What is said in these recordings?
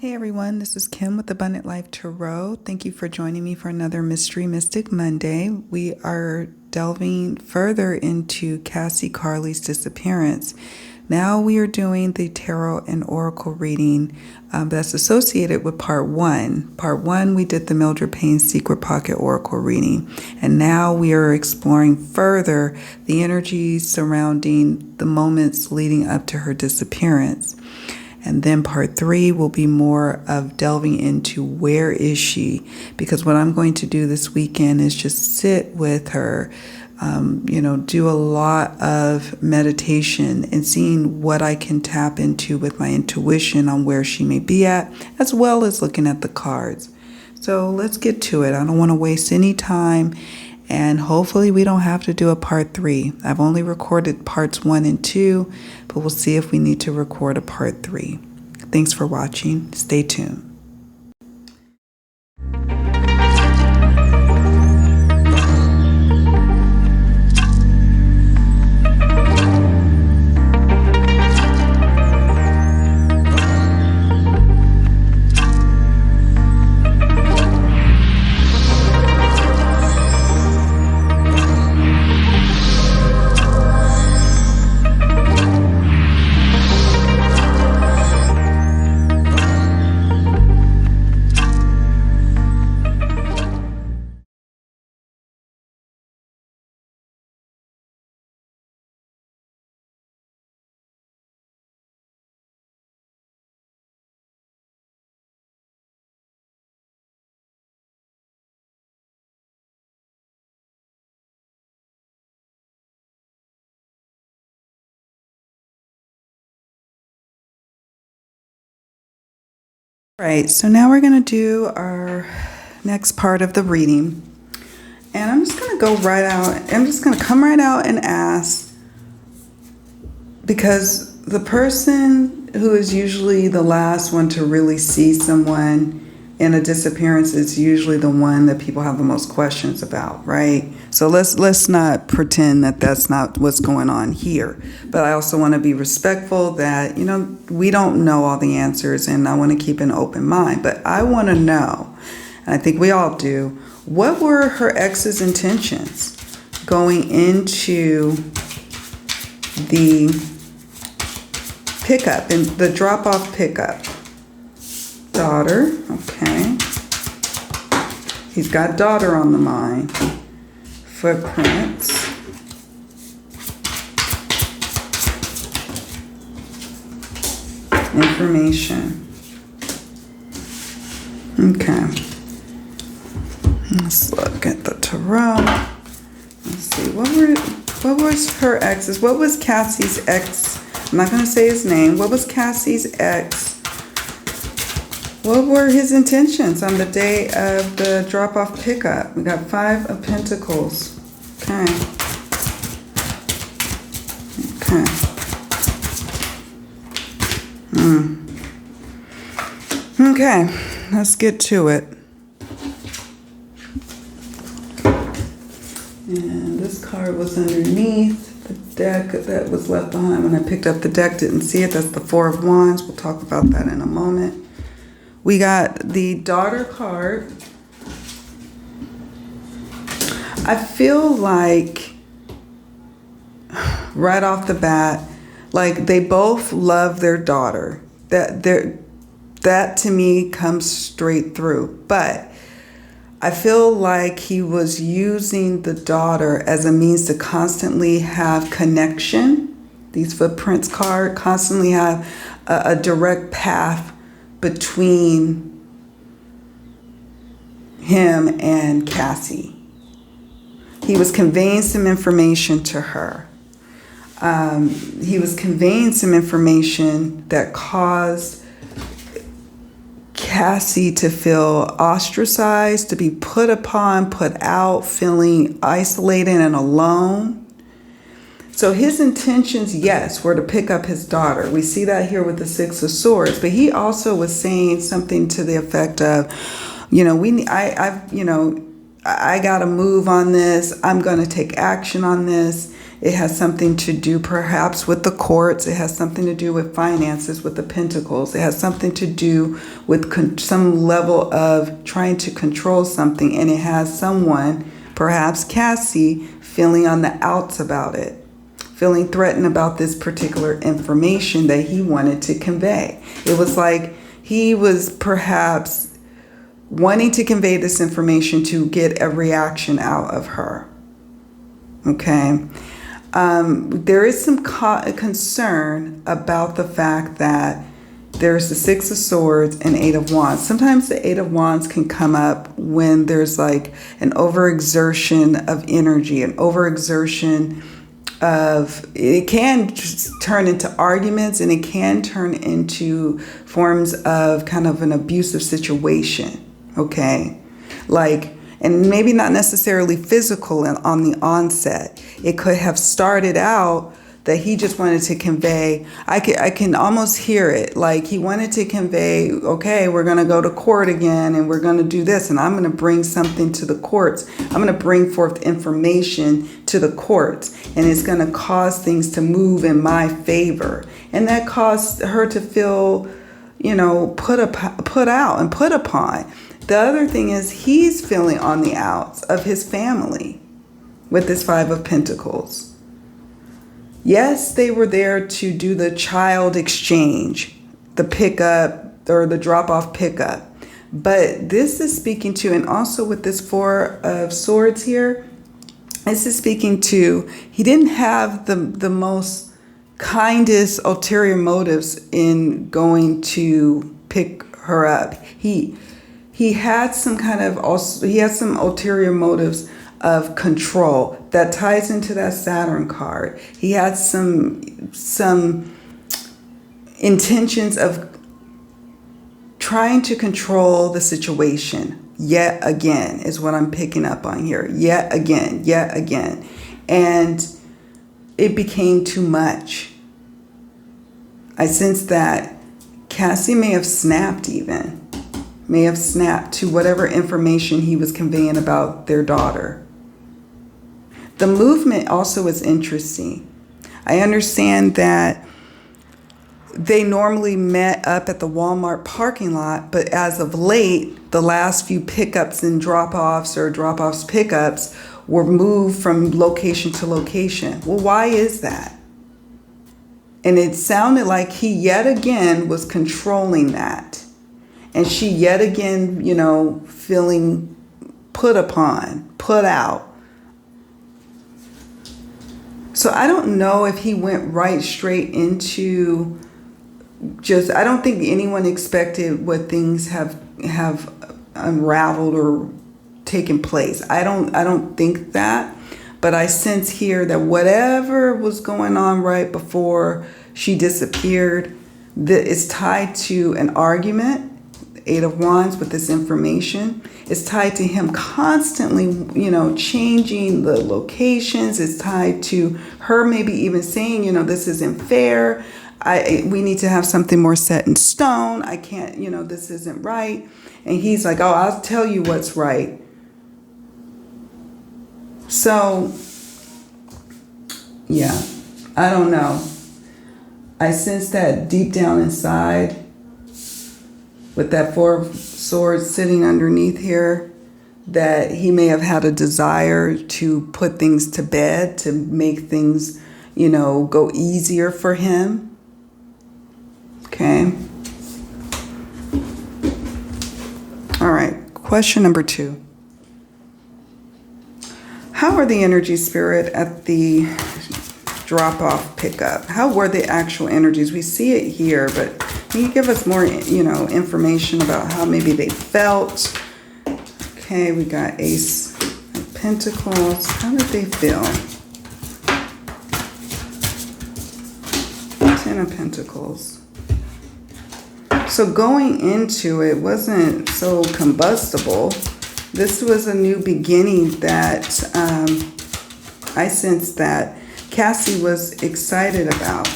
Hey everyone, this is Kim with Abundant Life Tarot. Thank you for joining me for another Mystery Mystic Monday. We are delving further into Cassie Carli's disappearance. Now we are doing the tarot and oracle reading that's associated with part one. Part one, we did the Mildred Payne Secret Pocket Oracle reading. And now we are exploring further the energies surrounding the moments leading up to her disappearance. And then part three will be more of delving into where is she? Because what I'm going to do this weekend is just sit with her, do a lot of meditation and seeing what I can tap into with my intuition on where she may be at, as well as looking at the cards. So let's get to it. I don't want to waste any time. And hopefully we don't have to do a part three. I've only recorded parts 1 and 2, but we'll see if we need to record a part 3. Thanks for watching. Stay tuned. Right, so now we're going to do our next part of the reading. And I'm just going to go right out. I'm just going to come right out and ask, because the person who is usually the last one to really see someone in a disappearance is usually the one that people have the most questions about, right? So let's not pretend that that's not what's going on here. But I also want to be respectful that, we don't know all the answers, and I want to keep an open mind. But I want to know, and I think we all do, what were her ex's intentions going into the pickup and the drop-off pickup? Daughter, okay. He's got daughter on the mind. Footprints. Information. Okay. Let's look at the tarot. Let's see. What was her ex's? What was Cassie's ex? I'm not going to say his name. What was Cassie's ex? What were his intentions on the day of the drop-off pickup? We got 5 of Pentacles. Okay. Okay. Okay, let's get to it. And this card was underneath the deck that was left behind when I picked up the deck. Didn't see it. That's the 4 of Wands. We'll talk about that in a moment. We got the daughter card. I feel like right off the bat, like they both love their daughter. That to me comes straight through. But I feel like he was using the daughter as a means to constantly have connection. These footprints card constantly have a direct path between him and Cassie. He was conveying some information to her. He was conveying some information that caused Cassie to feel ostracized, to be put upon, put out, feeling isolated and alone. So his intentions, yes, were to pick up his daughter. We see that here with the 6 of Swords. But he also was saying something to the effect of, I got to move on this. I'm going to take action on this. It has something to do perhaps with the courts. It has something to do with finances with the pentacles. It has something to do with some level of trying to control something. And it has someone, perhaps Cassie, feeling on the outs about it. Feeling threatened about this particular information that he wanted to convey. It was like he was perhaps wanting to convey this information to get a reaction out of her. Okay. There is some concern about the fact that there's the Six of Swords and Eight of Wands. Sometimes the Eight of Wands can come up when there's like an overexertion of energy, an overexertion of, it can just turn into arguments, and it can turn into forms of kind of an abusive situation. Okay. Like, and maybe not necessarily physical on the onset. It could have started out that he just wanted to convey, I can almost hear it, like he wanted to convey, okay, we're going to go to court again, and we're going to do this, and I'm going to bring something to the courts. I'm going to bring forth information to the courts, and it's going to cause things to move in my favor. And that caused her to feel, put out and put upon. The other thing is he's feeling on the outs of his family with this Five of Pentacles. Yes, they were there to do the child exchange, the pickup or the drop-off pickup. But this is speaking to, and also with this Four of Swords here, this is speaking to, he didn't have the most kindest ulterior motives in going to pick her up. He had some kind of, also, he had some ulterior motives of control that ties into that Saturn card. He had some intentions of trying to control the situation. Yet again is what I'm picking up on here. Yet again. And it became too much. I sense that Cassie may have snapped to whatever information he was conveying about their daughter. The movement also is interesting. I understand that they normally met up at the Walmart parking lot, but as of late, the last few pickups and drop-offs or drop-offs pickups were moved from location to location. Well, why is that? And it sounded like he yet again was controlling that. And she yet again, feeling put upon, put out. So I don't know if he went right straight into I don't think anyone expected what things have unraveled or taken place. I don't think that. But I sense here that whatever was going on right before she disappeared, that is tied to an argument. Eight of Wands with this information is tied to him constantly, changing the locations. It's tied to her maybe even saying, this isn't fair. We need to have something more set in stone. I can't, this isn't right. And he's like, oh, I'll tell you what's right. So, yeah, I don't know. I sense that deep down inside, with that Four of Swords sitting underneath here, that he may have had a desire to put things to bed, to make things, go easier for him. Okay. All right. Question number 2. How are the energy spirit at the drop-off pickup? How were the actual energies? We see it here, but can you give us more, information about how maybe they felt? Okay, we got Ace of Pentacles. How did they feel? 10 of Pentacles. So going into it wasn't so combustible. This was a new beginning that I sensed that Cassie was excited about.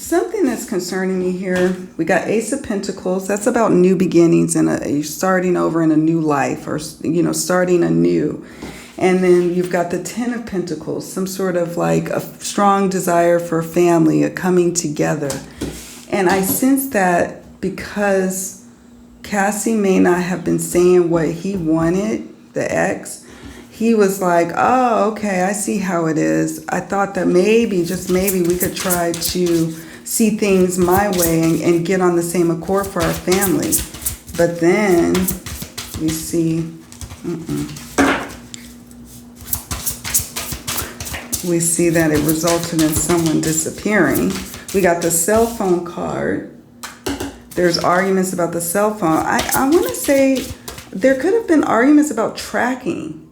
something that's concerning me here. We got Ace of Pentacles. That's about new beginnings and starting over in a new life, or, you know, starting anew. And then you've got the Ten of Pentacles, some sort of like a strong desire for a family, a coming together. And I sense that because Cassie may not have been saying what he wanted, the ex, he was like, oh, okay, I see how it is. I thought that maybe, just maybe, we could try to see things my way and get on the same accord for our family. But then we see, we see that it resulted in someone disappearing. We got the cell phone card. There's arguments about the cell phone. I want to say there could have been arguments about tracking,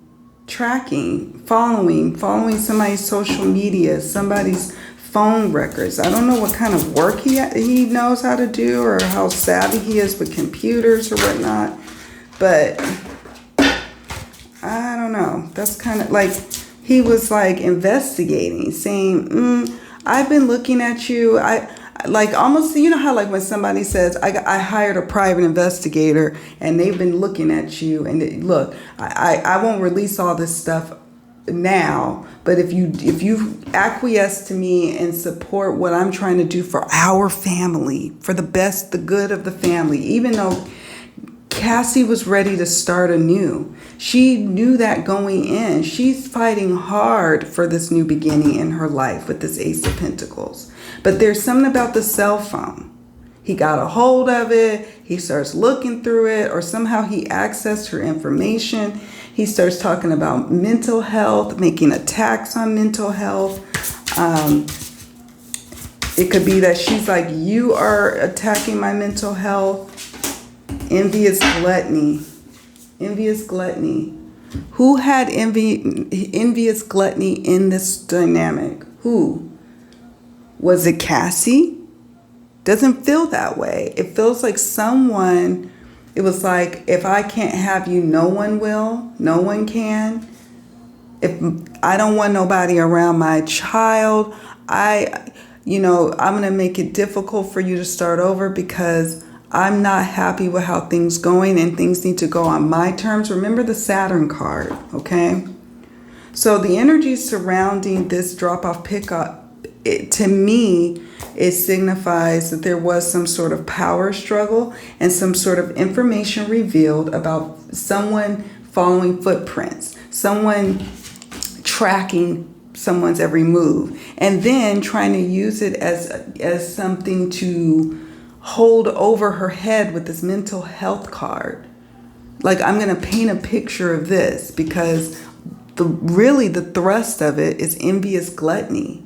following somebody's social media, somebody's phone records. I don't know what kind of work he knows how to do, or how savvy he is with computers or whatnot. But I don't know. That's kind of like, he was like investigating, saying, I've been looking at you. Like almost, you know how like when somebody says, I hired a private investigator and they've been looking at you, and look, I won't release all this stuff now, but if you acquiesce to me and support what I'm trying to do for our family, for the best, the good of the family, even though Cassie was ready to start anew. She knew that going in. She's fighting hard for this new beginning in her life with this Ace of Pentacles. But there's something about the cell phone. He got a hold of it. He starts looking through it, or somehow he accessed her information. He starts talking about mental health, making attacks on mental health. It could be that she's like, you are attacking my mental health. Envious gluttony. Envious gluttony. Who had envious gluttony in this dynamic? Who? Was it Cassie? Doesn't feel that way. It feels like someone, it was like, if I can't have you, no one will. No one can. If I don't want nobody around my child, I'm going to make it difficult for you to start over because I'm not happy with how things going, and things need to go on my terms. Remember the Saturn card, okay? So the energy surrounding this drop-off pickup, to me, it signifies that there was some sort of power struggle and some sort of information revealed about someone following footprints, someone tracking someone's every move, and then trying to use it as something to hold over her head with this mental health card. Like, I'm going to paint a picture of this because the thrust of it is envious gluttony.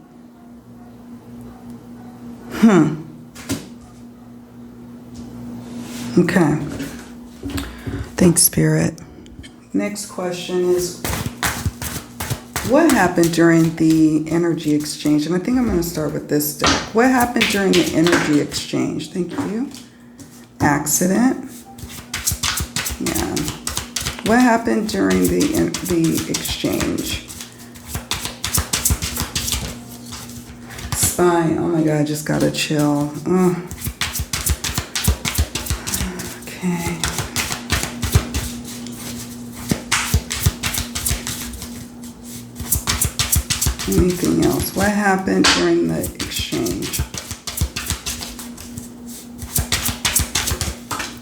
Okay. Thanks, Spirit. Next question is, what happened during the energy exchange? And I think I'm going to start with this deck. What happened during the energy exchange? Thank you. Accident. Yeah. What happened during the exchange? Spine. Oh my God, I just got a chill. Oh. Okay. Anything else? What happened during the exchange?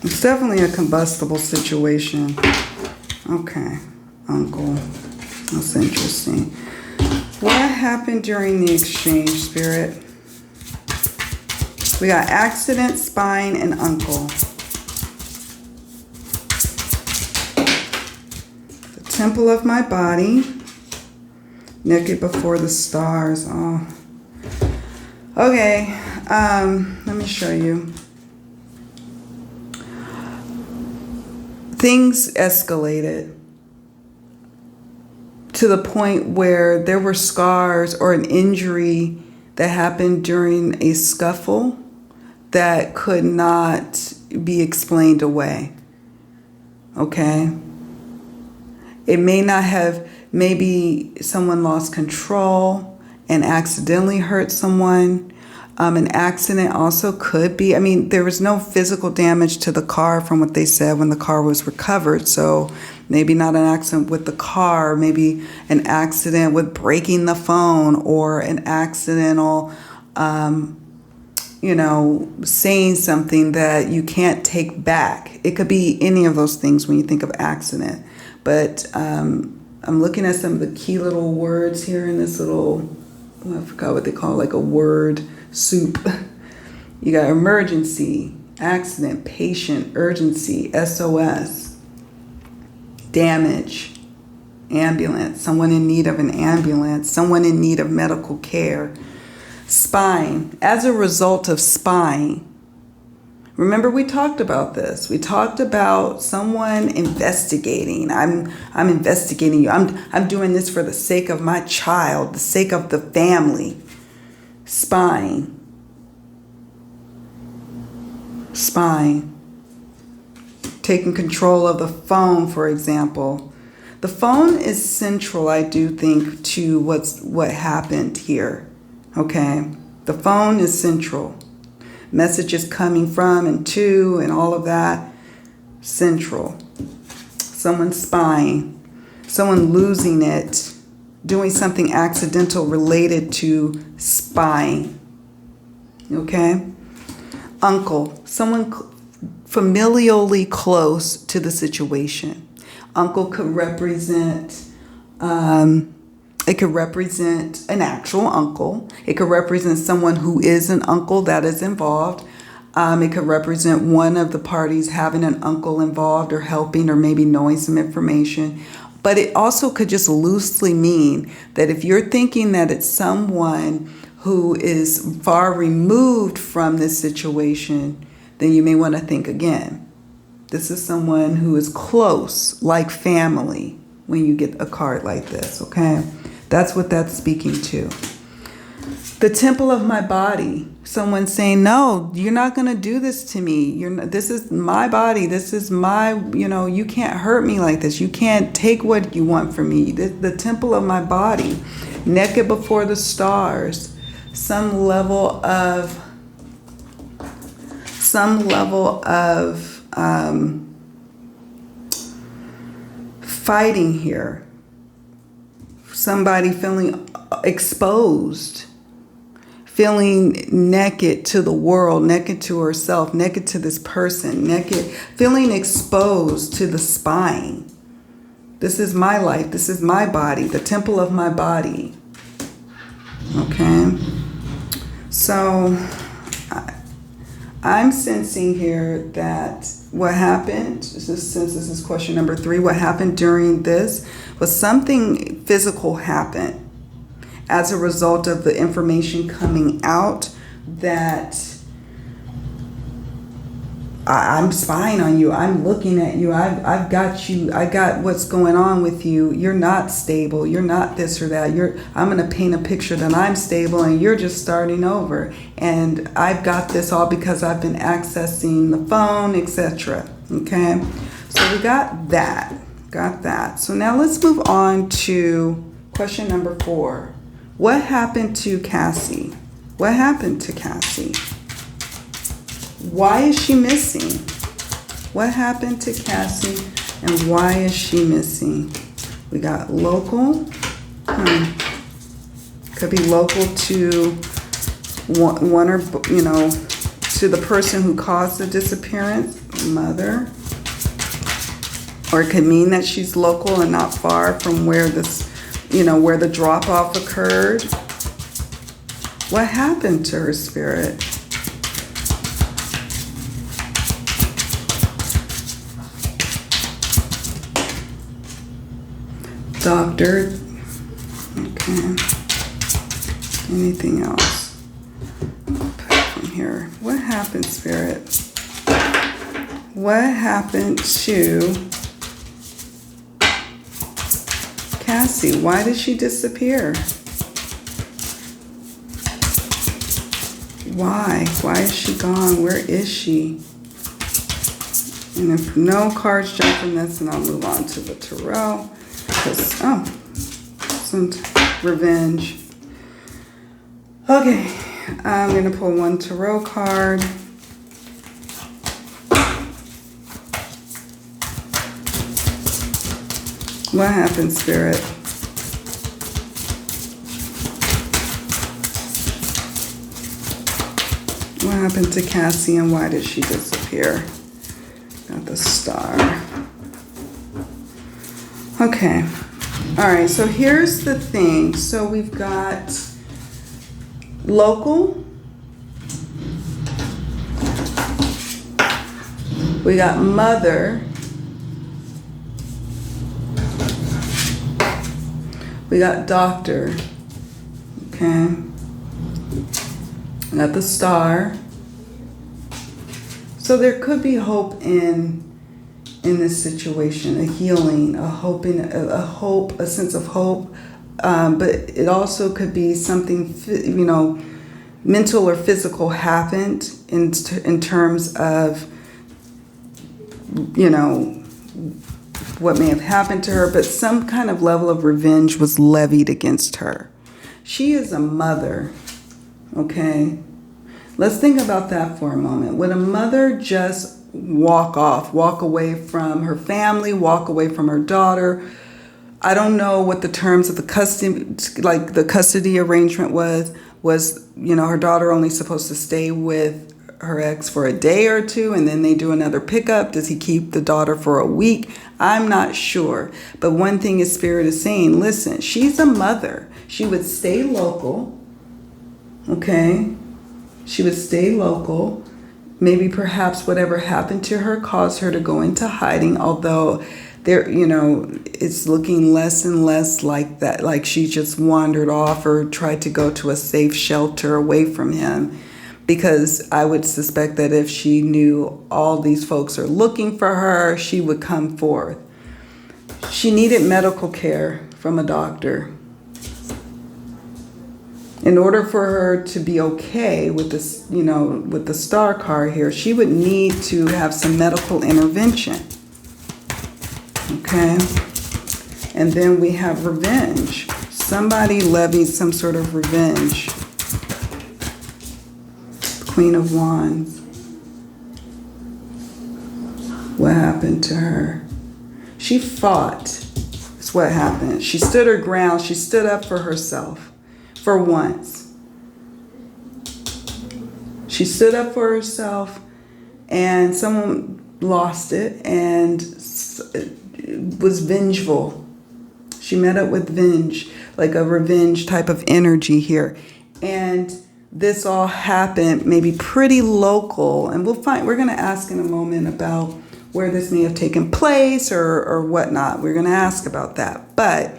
It's definitely a combustible situation. Okay, uncle. That's interesting. What happened during the exchange, Spirit? We got accident, spine, and uncle. The temple of my body. Naked before the stars. Oh. Okay. Let me show you. Things escalated to the point where there were scars or an injury that happened during a scuffle that could not be explained away. Okay? It may not have. Maybe someone lost control and accidentally hurt someone. An accident also could be, I mean, there was no physical damage to the car from what they said when the car was recovered. So maybe not an accident with the car, maybe an accident with breaking the phone, or an accidental, saying something that you can't take back. It could be any of those things when you think of accident. But I'm looking at some of the key little words here in this little, I forgot what they call it, like a word soup. You got emergency, accident, patient, urgency, SOS, damage, ambulance, someone in need of an ambulance, someone in need of medical care. Spying, as a result of spying. Remember, we talked about this. We talked about someone investigating. I'm investigating you. I'm doing this for the sake of my child, the sake of the family. Spying. Taking control of the phone, for example. The phone is central, I do think, to what happened here. Okay? The phone is central. Messages coming from and to and all of that, central. Someone spying. Someone losing it. Doing something accidental related to spying. Okay? Uncle. Someone familially close to the situation. Uncle could represent, it could represent an actual uncle. It could represent someone who is an uncle that is involved. It could represent one of the parties having an uncle involved or helping or maybe knowing some information. But it also could just loosely mean that if you're thinking that it's someone who is far removed from this situation, then you may want to think again. This is someone who is close, like family, when you get a card like this, okay? That's what that's speaking to. The temple of my body. Someone saying, no, you're not going to do this to me. This is my body. This is my, you can't hurt me like this. You can't take what you want from me. The temple of my body. Naked before the stars. Some level of fighting here. Somebody feeling exposed, feeling naked to the world, naked to herself, naked to this person, naked, feeling exposed to the spying. This is my life. This is my body, the temple of my body. Okay. So I'm sensing here that what happened, since this is question number 3, what happened during this was something physical happened as a result of the information coming out that I'm spying on you. I'm looking at you. I've got you. I got what's going on with you. You're not stable. You're not this or that. I'm going to paint a picture that I'm stable and you're just starting over. And I've got this all because I've been accessing the phone, etc. Okay. So we got that. Got that. So now let's move on to question number 4. What happened to Cassie? What happened to Cassie? Why is she missing? What happened to Cassie and why is she missing? We got local. Could be local to one or, to the person who caused the disappearance, mother. Or it could mean that she's local and not far from where this, where the drop-off occurred. What happened to her, Spirit? Doctor. Okay. Anything else? Put it from here. What happened, Spirit? What happened to Cassie? Why did she disappear? Why? Why is she gone? Where is she? And if no cards jump from this, then I'll move on to the tarot. Some revenge. Okay. I'm going to pull one tarot card. What happened, Spirit? What happened to Cassie and why did she disappear? Got the Star. Okay. All right, so here's the thing. So we've got local. We got mother. We got doctor. Okay. We got the Star. So there could be hope in this situation, a healing, a hope, a sense of hope. But it also could be something, you know, mental or physical happened in terms of, you know, what may have happened to her, but some kind of level of revenge was levied against her. She is a mother, okay? Let's think about that for a moment. Would a mother just walk away from her family, walk away from her daughter? I don't know what the terms of the custody arrangement was, you know, her daughter only supposed to stay with her ex for a day or two and then they do another pickup? Does he keep the daughter for a week? I'm not sure. But one thing is Spirit is saying, listen, she's a mother. She would stay local. Okay? She would stay local. Maybe perhaps whatever happened to her caused her to go into hiding, although there, you know, it's looking less and less like that, like she just wandered off or tried to go to a safe shelter away from him. Because I would suspect that if she knew all these folks are looking for her, she would come forth. She needed medical care from a doctor. In order for her to be okay with this, you know, with the Star card here, she would need to have some medical intervention. Okay? And then we have revenge. Somebody levied some sort of revenge. Queen of Wands. What happened to her? She fought. That's what happened. She stood her ground. She stood up for herself. For once. She stood up for herself and someone lost it and was vengeful. She met up with venge, like a revenge type of energy here. And this all happened maybe pretty local, and we're going to ask in a moment about where this may have taken place or whatnot. We're going to ask about that. But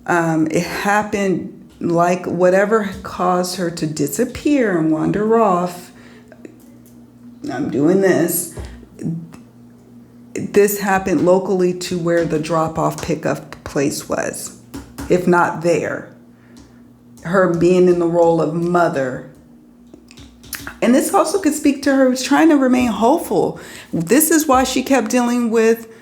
it happened like whatever caused her to disappear and wander off. I'm doing this. This happened locally to where the drop-off pickup place was, if not there. Her being in the role of mother. And this also could speak to her trying to remain hopeful. This is why she kept dealing with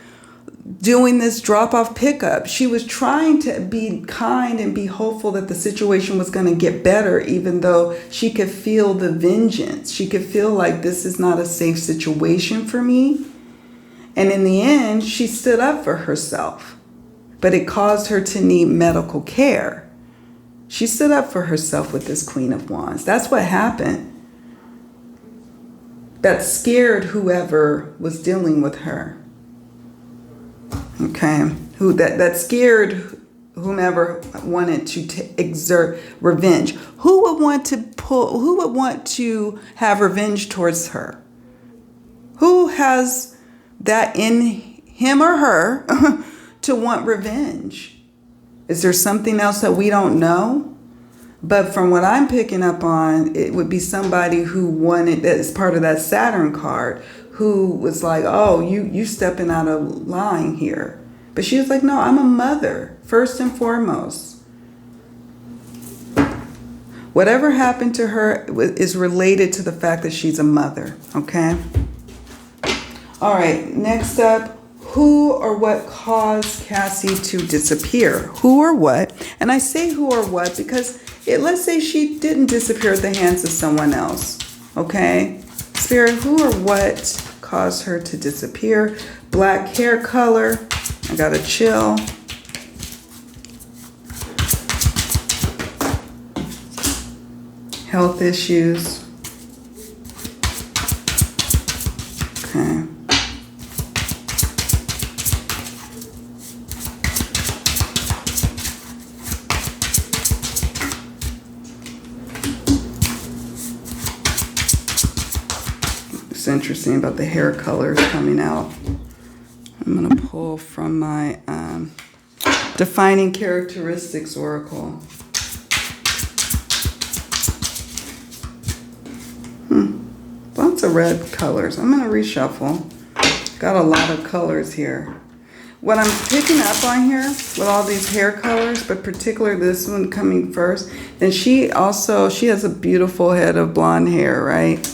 doing this drop-off pickup. She was trying to be kind and be hopeful that the situation was going to get better, even though she could feel the vengeance. She could feel like this is not a safe situation for me. And in the end, she stood up for herself. But it caused her to need medical care. She stood up for herself with this Queen of Wands. That's what happened. That scared whoever was dealing with her. Okay? That scared whomever wanted to exert revenge. Who would want to have revenge towards her? Who has that in him or her to want revenge? Is there something else that we don't know? But from what I'm picking up on, it would be somebody who wanted, as part of that Saturn card, who was like, oh, you stepping out of line here. But she was like, no, I'm a mother, first and foremost. Whatever happened to her is related to the fact that she's a mother, okay? All right, next up. Who or what caused Cassie to disappear? Who or what? And I say who or what because let's say she didn't disappear at the hands of someone else. Okay? Spirit, who or what caused her to disappear? Black hair color. I got a chill. Health issues. Okay. It's interesting about the hair colors coming out. I'm going to pull from my Defining Characteristics Oracle. Lots of red colors. I'm going to reshuffle. Got a lot of colors here. What I'm picking up on here with all these hair colors, but particularly this one coming first, then she has a beautiful head of blonde hair, right?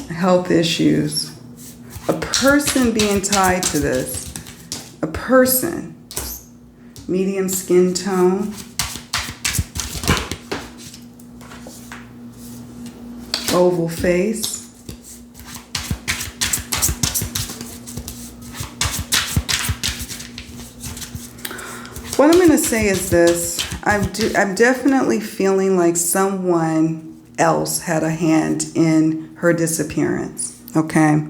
Health issues. A person being tied to this. A person. Medium skin tone. Oval face. What I'm going to say is this. I'm definitely feeling like someone else had a hand in her disappearance. Okay.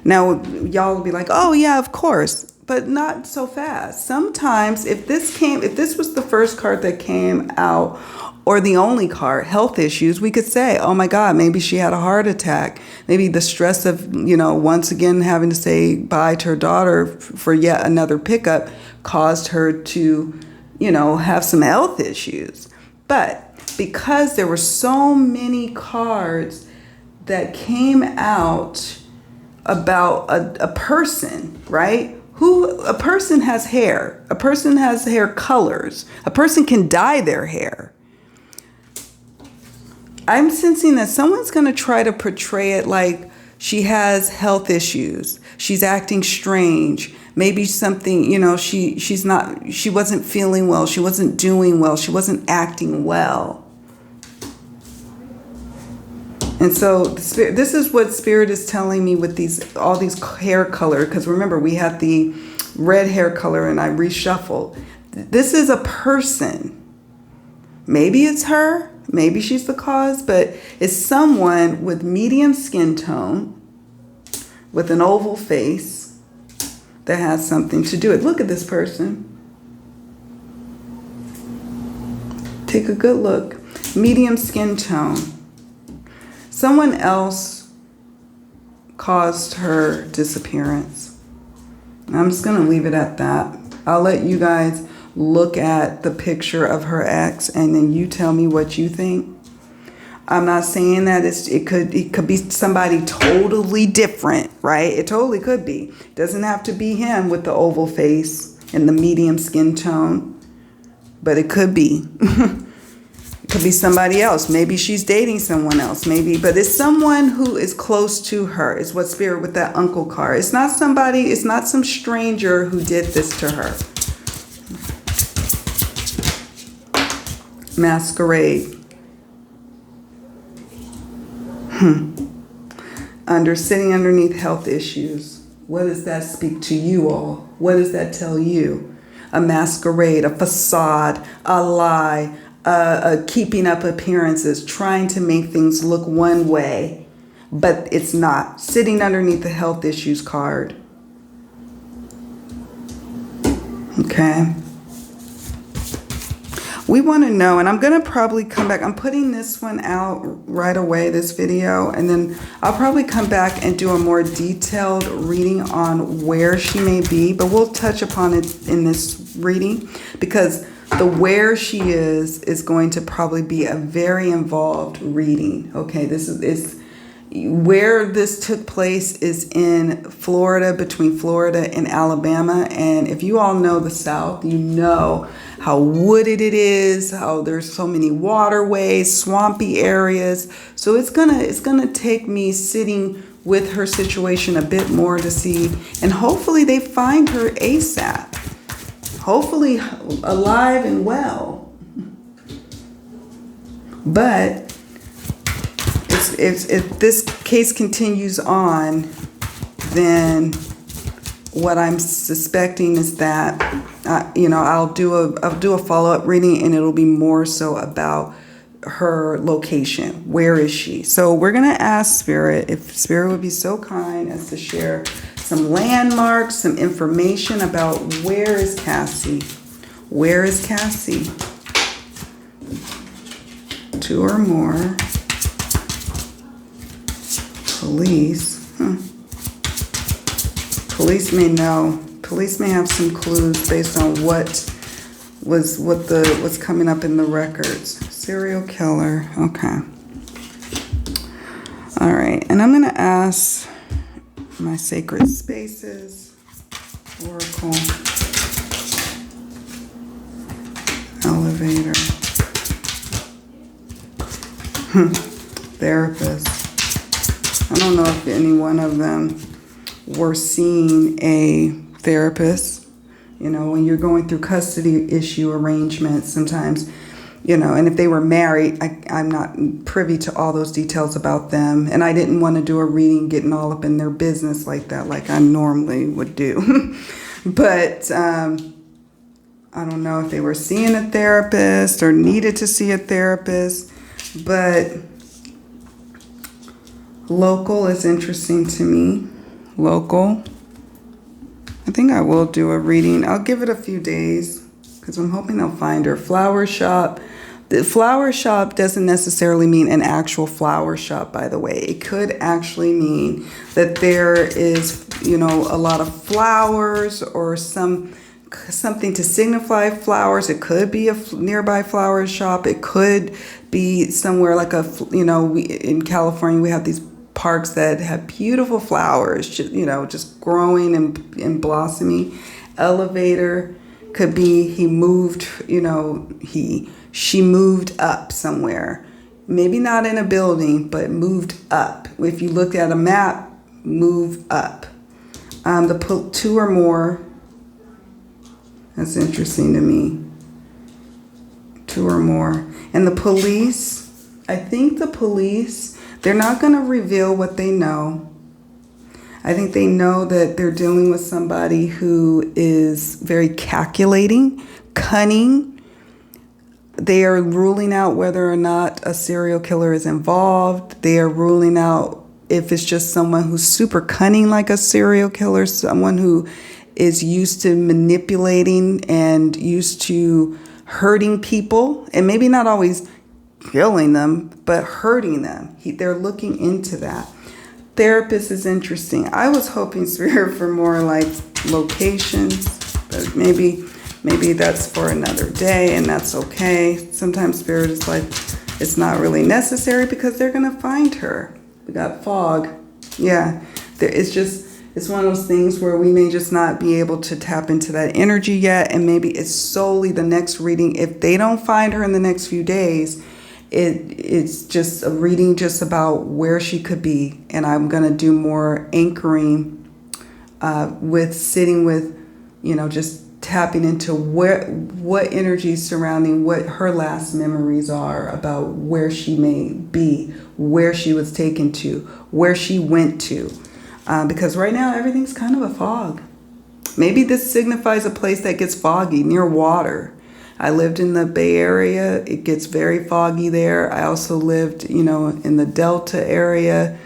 Now, y'all will be like, oh, yeah, of course. But not so fast. Sometimes if this was the first card that came out, or the only card, health issues, we could say, oh my God, maybe she had a heart attack. Maybe the stress of, once again having to say bye to her daughter for yet another pickup caused her to, have some health issues. But because there were so many cards that came out about a person, right? A person has hair. A person has hair colors. A person can dye their hair. I'm sensing that someone's going to try to portray it like she has health issues. She's acting strange. Maybe something, she wasn't feeling well. She wasn't doing well. She wasn't acting well. And so this is what Spirit is telling me with all these hair color. Because remember, we had the red hair color and I reshuffled. This is a person. Maybe it's her. Maybe she's the cause, but it's someone with medium skin tone, with an oval face, that has something to do with it. Look at this person. Take a good look. Medium skin tone. Someone else caused her disappearance. I'm just going to leave it at that. I'll let you guys look at the picture of her ex and then you tell me what you think. I'm not saying that it could be somebody totally different, right? It totally could be. It doesn't have to be him with the oval face and the medium skin tone, but it could be. It could be somebody else. Maybe she's dating someone else. Maybe, but it's someone who is close to her. Is what Spirit with that uncle card. It's not some stranger who did this to her. Masquerade. Sitting underneath health issues. What does that speak to you all? What does that tell you? A masquerade, a facade, a lie, a keeping up appearances, trying to make things look one way, but it's not. Sitting underneath the health issues card. Okay. We want to know, and I'm going to probably come back. I'm putting this one out right away, this video, and then I'll probably come back and do a more detailed reading on where she may be, but we'll touch upon it in this reading because the where she is going to probably be a very involved reading. Okay, this is where this took place is in Florida, between Florida and Alabama, and if you all know the South, you know how wooded it is, how there's so many waterways, swampy areas. So it's gonna take me sitting with her situation a bit more to see, and hopefully they find her ASAP. Hopefully alive and well. But if this case continues on, then what I'm suspecting is that, I'll do a follow-up reading, and it'll be more so about her location. Where is she? So we're going to ask Spirit if Spirit would be so kind as to share some landmarks, some information about where is Cassie? Where is Cassie? 2 or more. Police. Police may know. Police may have some clues based on what's coming up in the records. Serial killer. Okay. All right. And I'm going to ask my sacred spaces, oracle, elevator, therapist. I don't know if any one of them were seeing a therapist. When you're going through custody issue arrangements, sometimes, and if they were married, I'm not privy to all those details about them. And I didn't want to do a reading getting all up in their business like that, like I normally would do. But I don't know if they were seeing a therapist or needed to see a therapist. But local is interesting to me. Local. I think I will do a reading. I'll give it a few days because I'm hoping they'll find her. Flower shop. The flower shop doesn't necessarily mean an actual flower shop, by the way. It could actually mean that there is, a lot of flowers or something to signify flowers. It could be a nearby flower shop. It could be somewhere like in California, we have these parks that have beautiful flowers, just growing and blossoming. Elevator could be he moved, she moved up somewhere. Maybe not in a building, but moved up. If you look at a map, move up. The 2 or more, that's interesting to me. 2 or more. And the police, I think the police, they're not going to reveal what they know. I think they know that they're dealing with somebody who is very calculating, cunning. They are ruling out whether or not a serial killer is involved. They are ruling out if it's just someone who's super cunning like a serial killer, someone who is used to manipulating and used to hurting people, and maybe not always killing them, but hurting them. They're looking into that. Therapist is interesting. I was hoping, Spirit, for more like locations, but maybe that's for another day, and that's okay. Sometimes Spirit is like, it's not really necessary because they're going to find her. We got fog. Yeah, it's one of those things where we may just not be able to tap into that energy yet, and maybe it's solely the next reading. If they don't find her in the next few days, it's just a reading just about where she could be. And I'm going to do more anchoring with sitting with, just tapping into what energy is surrounding what her last memories are about where she may be, where she was taken to, where she went to. Because right now everything's kind of a fog. Maybe this signifies a place that gets foggy near water. I lived in the Bay Area. It gets very foggy there. I also lived, in the Delta area,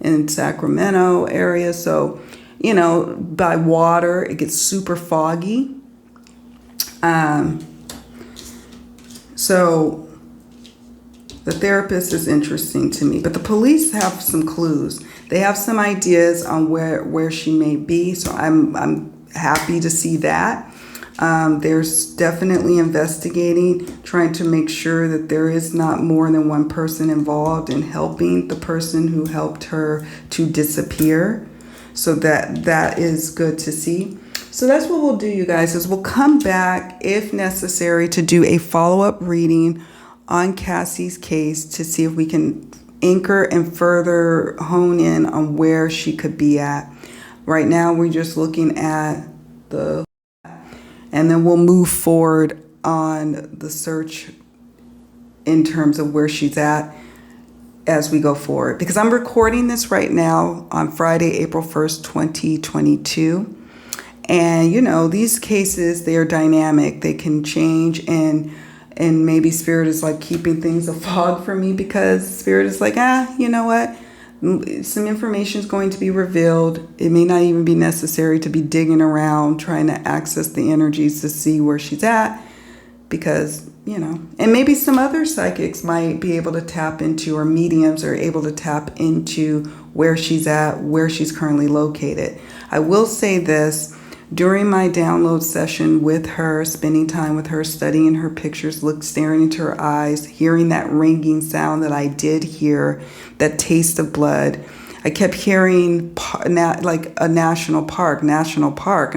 in Sacramento area. So, by water, it gets super foggy. So the therapist is interesting to me, but the police have some clues. They have some ideas on where she may be. So I'm happy to see that. There's definitely investigating, trying to make sure that there is not more than one person involved in helping the person who helped her to disappear. So that is good to see. So that's what we'll do, you guys, is we'll come back if necessary to do a follow-up reading on Cassie's case to see if we can anchor and further hone in on where she could be at. Right now, we're just looking at and then we'll move forward on the search in terms of where she's at as we go forward. Because I'm recording this right now on Friday, April 1st, 2022. And, you know, these cases, they are dynamic. They can change, and maybe Spirit is like keeping things a fog for me, because Spirit is like, you know what? Some information is going to be revealed. It may not even be necessary to be digging around trying to access the energies to see where she's at, because, you know, and maybe some other psychics might be able to tap into, or mediums are able to tap into where she's at, where she's currently located. I will say this. During my download session with her, spending time with her, studying her pictures, staring into her eyes, hearing that ringing sound that I did hear, that taste of blood, I kept hearing like a national park. And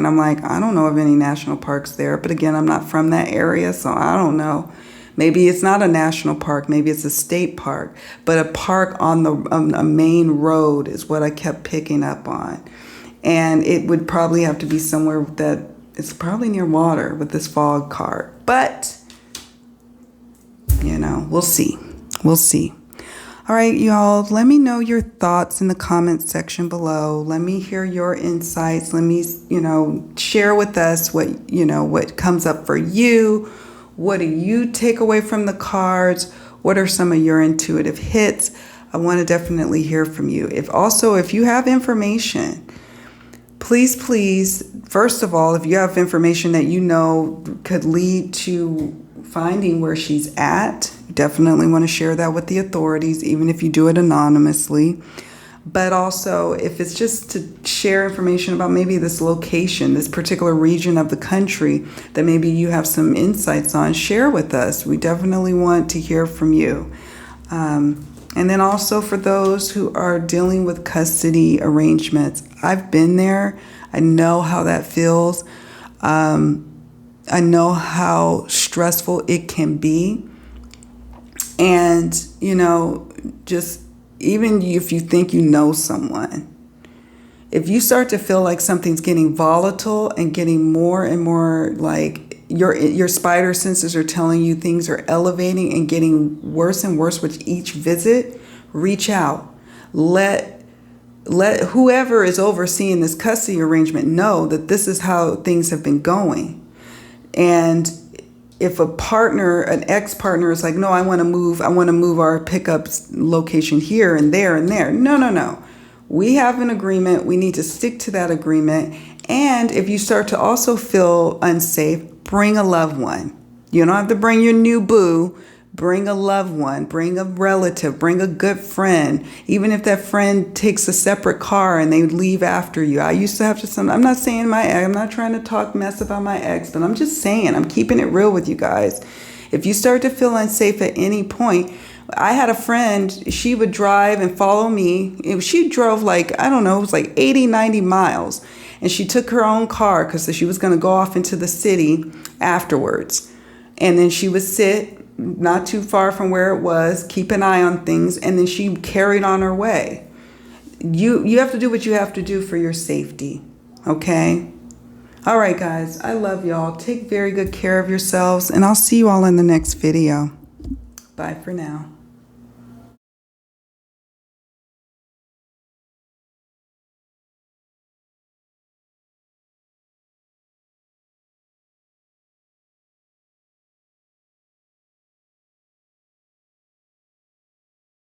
I'm like, I don't know of any national parks there. But again, I'm not from that area, so I don't know. Maybe it's not a national park. Maybe it's a state park. But a park on a main road is what I kept picking up on. And it would probably have to be somewhere that it's probably near water with this fog card. But, you know, we'll see. We'll see. All right, y'all, let me know your thoughts in the comments section below. Let me hear your insights. Let me, you know, share with us what, you know, what comes up for you. What do you take away from the cards? What are some of your intuitive hits? I want to definitely hear from you. If you have information, please, first of all, if you have information that you know could lead to finding where she's at, definitely want to share that with the authorities, even if you do it anonymously. But also, if it's just to share information about maybe this location, this particular region of the country that maybe you have some insights on, share with us. We definitely want to hear from you. And then also for those who are dealing with custody arrangements, I've been there. I know how that feels. I know how stressful it can be. And, you know, just even if you think you know someone, if you start to feel like something's getting volatile and getting more and more like your spider senses are telling you things are elevating and getting worse and worse with each visit, reach out. Let whoever is overseeing this custody arrangement know that this is how things have been going. And if an ex-partner is like, no, I want to move our pickup location here and there and there. No. We have an agreement. We need to stick to that agreement. And if you start to also feel unsafe, bring a loved one. You don't have to bring your new boo. Bring a loved one, bring a relative, bring a good friend. Even if that friend takes a separate car and they leave after you. I used to have to, I'm not saying I'm not trying to talk mess about my ex, but I'm just saying, I'm keeping it real with you guys. If you start to feel unsafe at any point, I had a friend, she would drive and follow me. She drove like, I don't know, it was like 80, 90 miles. And she took her own car because she was going to go off into the city afterwards. And then she would sit not too far from where it was, keep an eye on things, and then she carried on her way. You have to do what you have to do for your safety, okay? All right, guys, I love y'all. Take very good care of yourselves, and I'll see you all in the next video. Bye for now.